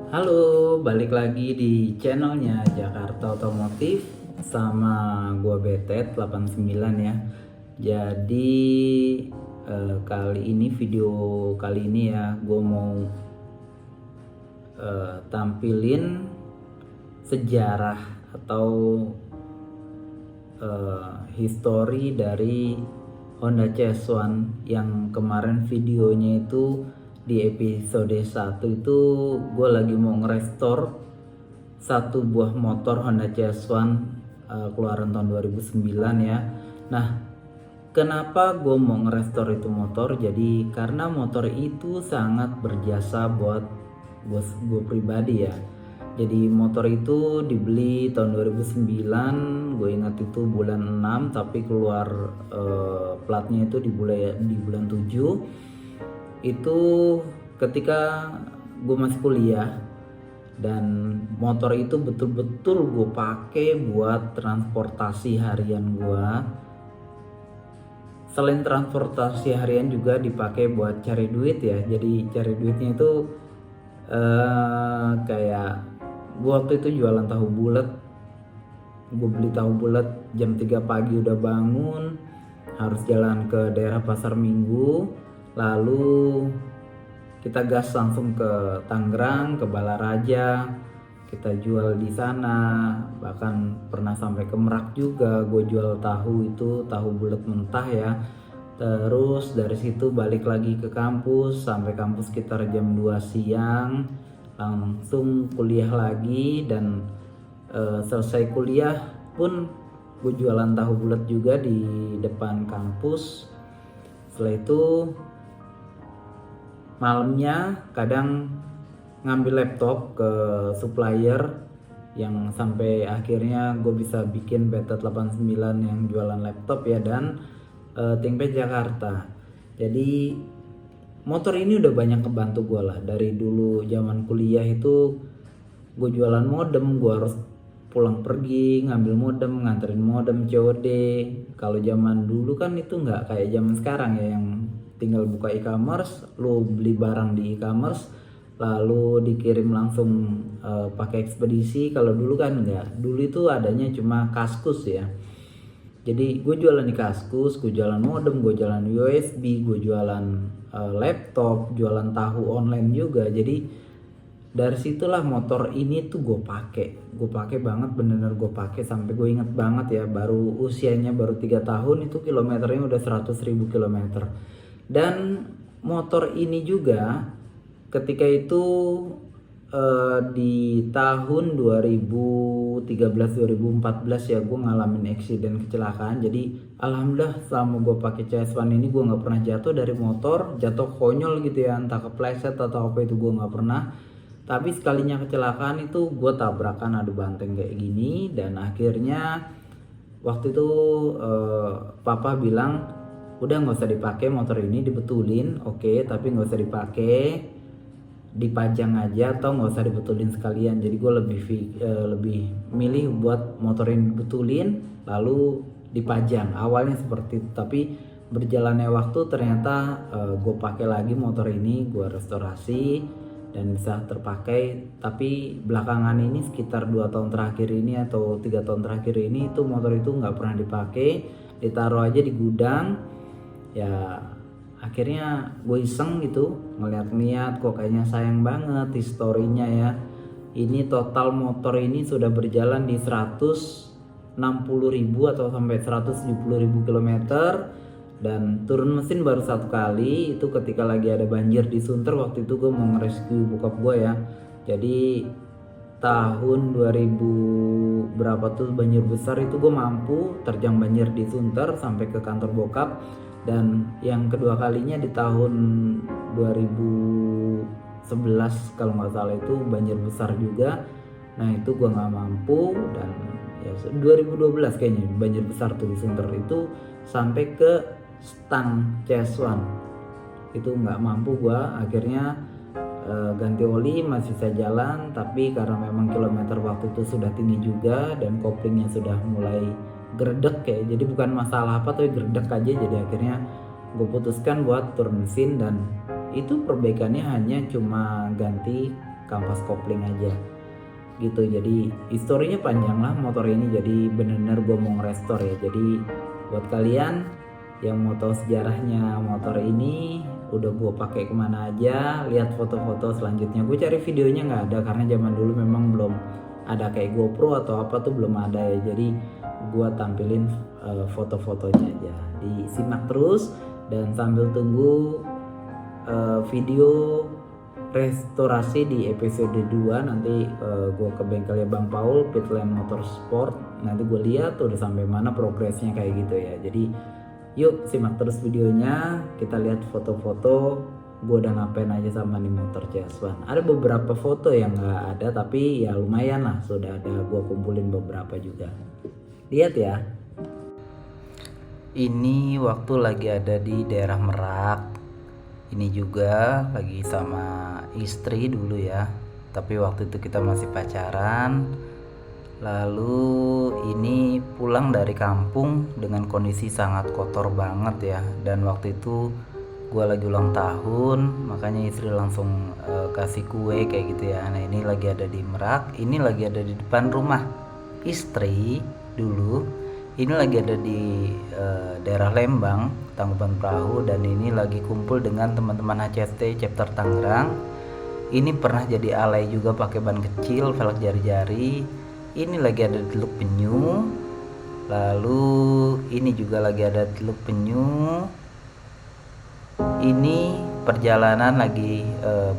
Halo, balik lagi di channelnya Jakarta Otomotif sama gua Betet 89 ya. Jadi kali ini video kali ini ya gua mau tampilin sejarah atau history dari Honda CS1 yang kemarin videonya itu di episode 1 itu gue lagi mau ngerestore satu buah motor Honda CS1 keluaran tahun 2009 ya. Nah, kenapa gue mau ngerestore itu motor? Jadi karena motor itu sangat berjasa buat gue pribadi ya. Jadi motor itu dibeli tahun 2009, gue ingat itu bulan 6 tapi keluar platnya itu di bulan 7. Itu ketika gue masih kuliah dan motor itu betul-betul gue pakai buat transportasi harian gue. Selain transportasi harian juga dipakai buat cari duit ya. Jadi cari duitnya itu kayak gue waktu itu jualan tahu bulat. Gue beli tahu bulat jam 3 pagi udah bangun, harus jalan ke daerah Pasar Minggu, lalu kita gas langsung ke Tangerang, ke Balaraja, kita jual di sana. Bahkan pernah sampai ke Merak juga, gue jual tahu itu, tahu bulat mentah ya. Terus dari situ balik lagi ke kampus, sampai kampus sekitar jam 2 siang, langsung kuliah lagi. Dan selesai kuliah pun gue jualan tahu bulat juga di depan kampus. Setelah itu malamnya kadang ngambil laptop ke supplier, yang sampai akhirnya gue bisa bikin Betet 89 yang jualan laptop ya, dan ThinkPad Jakarta. Jadi motor ini udah banyak kebantu gue lah. Dari dulu zaman kuliah itu gue jualan modem, gue harus pulang pergi ngambil modem, nganterin modem COD. Kalau zaman dulu kan itu nggak kayak zaman sekarang ya, yang tinggal buka e-commerce, lu beli barang di e-commerce lalu dikirim langsung pakai ekspedisi. Kalau dulu kan enggak, dulu itu adanya cuma Kaskus ya. Jadi gue jualan di Kaskus, gue jualan modem, gue jualan USB, gue jualan laptop, jualan tahu online juga. Jadi dari situlah motor ini tuh gue pakai banget, bener-bener gue pakai sampai gue inget banget ya, baru usianya baru 3 tahun itu kilometernya udah 100.000 kilometer. Dan motor ini juga ketika itu di tahun 2013-2014 ya, gue ngalamin eksiden kecelakaan. Jadi alhamdulillah selama gue pakai CS1 ini gue nggak pernah jatuh dari motor, jatuh konyol gitu ya, entah kepleset atau apa itu gue nggak pernah. Tapi sekalinya kecelakaan itu gue tabrakan adu banteng kayak gini. Dan akhirnya waktu itu papa bilang udah nggak usah dipakai motor ini, dibetulin oke, tapi nggak usah dipakai, dipajang aja atau nggak usah dibetulin sekalian. Jadi gue lebih milih buat motor ini dibetulin lalu dipajang, awalnya seperti itu. Tapi berjalannya waktu ternyata gue pakai lagi motor ini, gue restorasi dan bisa terpakai. Tapi belakangan ini sekitar 2 tahun terakhir ini atau 3 tahun terakhir ini itu motor itu nggak pernah dipakai, ditaruh aja di gudang ya. Akhirnya gue iseng gitu ngeliat kok kayaknya sayang banget historinya ya. Ini total motor ini sudah berjalan di 160.000 atau sampai 170.000 kilometer. Dan turun mesin baru 1 kali, itu ketika lagi ada banjir di Sunter. Waktu itu gue mau ngerescue bokap gue ya. Jadi tahun 2000 berapa tuh banjir besar itu gue mampu terjang banjir di Sunter sampai ke kantor bokap. Dan yang kedua kalinya di tahun 2011 kalau nggak salah itu banjir besar juga. Nah itu gue nggak mampu. Dan ya 2012 kayaknya banjir besar tuh di Sunter itu, sampai ke stang CS1 itu nggak mampu gue. Akhirnya ganti oli, masih bisa jalan, tapi karena memang kilometer waktu itu sudah tinggi juga dan koplingnya sudah mulai gerdek ya, jadi bukan masalah apa tapi gerdek aja. Jadi akhirnya gue putuskan buat turun mesin, dan itu perbaikannya hanya cuma ganti kampas kopling aja gitu. Jadi historinya panjang lah motor ini, jadi bener-bener gue mau ngerestore ya. Jadi buat kalian yang mau tahu sejarahnya motor ini, udah gue pakai kemana aja, lihat foto-foto selanjutnya. Gue cari videonya nggak ada karena zaman dulu memang belum ada kayak GoPro atau apa tuh, belum ada ya. Jadi gue tampilin foto-fotonya aja. Disimak terus dan sambil tunggu video restorasi di episode 2 nanti. Gue ke bengkelnya Bang Paul, Pitland Motorsport, nanti gue lihat udah sampai mana progresnya kayak gitu ya. Jadi yuk simak terus videonya, kita lihat foto-foto gue udah ngapain aja sama nih motor CS1. Ada beberapa foto yang nggak ada tapi ya lumayan lah, sudah ada gue kumpulin beberapa juga. Lihat ya. Ini waktu lagi ada di daerah Merak. Ini juga lagi sama istri dulu ya, tapi waktu itu kita masih pacaran. Lalu ini pulang dari kampung dengan kondisi sangat kotor banget ya. Dan waktu itu gue lagi ulang tahun, makanya istri langsung kasih kue kayak gitu ya. Nah ini lagi ada di Merak, ini lagi ada di depan rumah istri dulu. Ini lagi ada di daerah Lembang, Tangkuban Perahu, dan ini lagi kumpul dengan teman-teman HCST chapter Tangerang. Ini pernah jadi alay juga pakai ban kecil, velg jari-jari. Ini lagi ada di Teluk Penyu. Lalu ini juga lagi ada di Teluk Penyu. Ini perjalanan lagi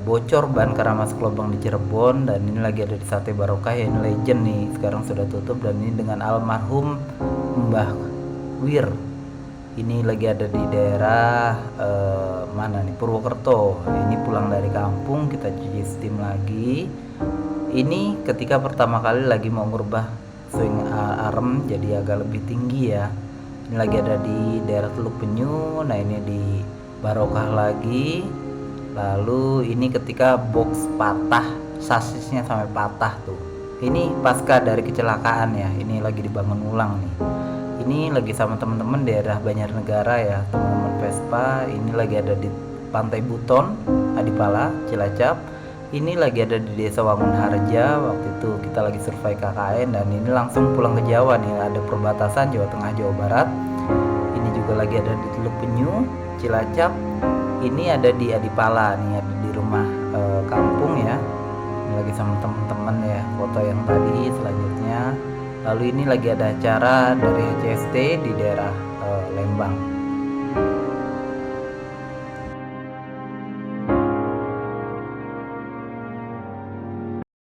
bocor ban karena masuk lubang di Cirebon, dan ini lagi ada di Sate Barokah ya, ini legend nih, sekarang sudah tutup. Dan ini dengan almarhum Mbah Wir. Ini lagi ada di daerah mana nih, Purwokerto. Ini pulang dari kampung, kita cuci steam lagi. Ini ketika pertama kali lagi mau ngerubah swing arm jadi agak lebih tinggi ya. Ini lagi ada di daerah Teluk Penyu. Nah ini di Barokah lagi. Lalu ini ketika box patah, sasisnya sampai patah tuh. Ini pasca dari kecelakaan ya. Ini lagi dibangun ulang nih. Ini lagi sama teman-teman daerah Banjarnegara ya, teman-teman Vespa. Ini lagi ada di Pantai Buton, Adipala, Cilacap. Ini lagi ada di Desa Wangun Harja. Waktu itu kita lagi survei KKN, dan ini langsung pulang ke Jawa nih, ada perbatasan Jawa Tengah Jawa Barat. Ini juga lagi ada di Teluk Penyu, Cilacap. Ini ada di Adipala nih, ada di rumah kampung ya. Ini lagi sama teman-teman ya, foto yang tadi. Selanjutnya lalu ini lagi ada acara dari HCST di daerah Lembang.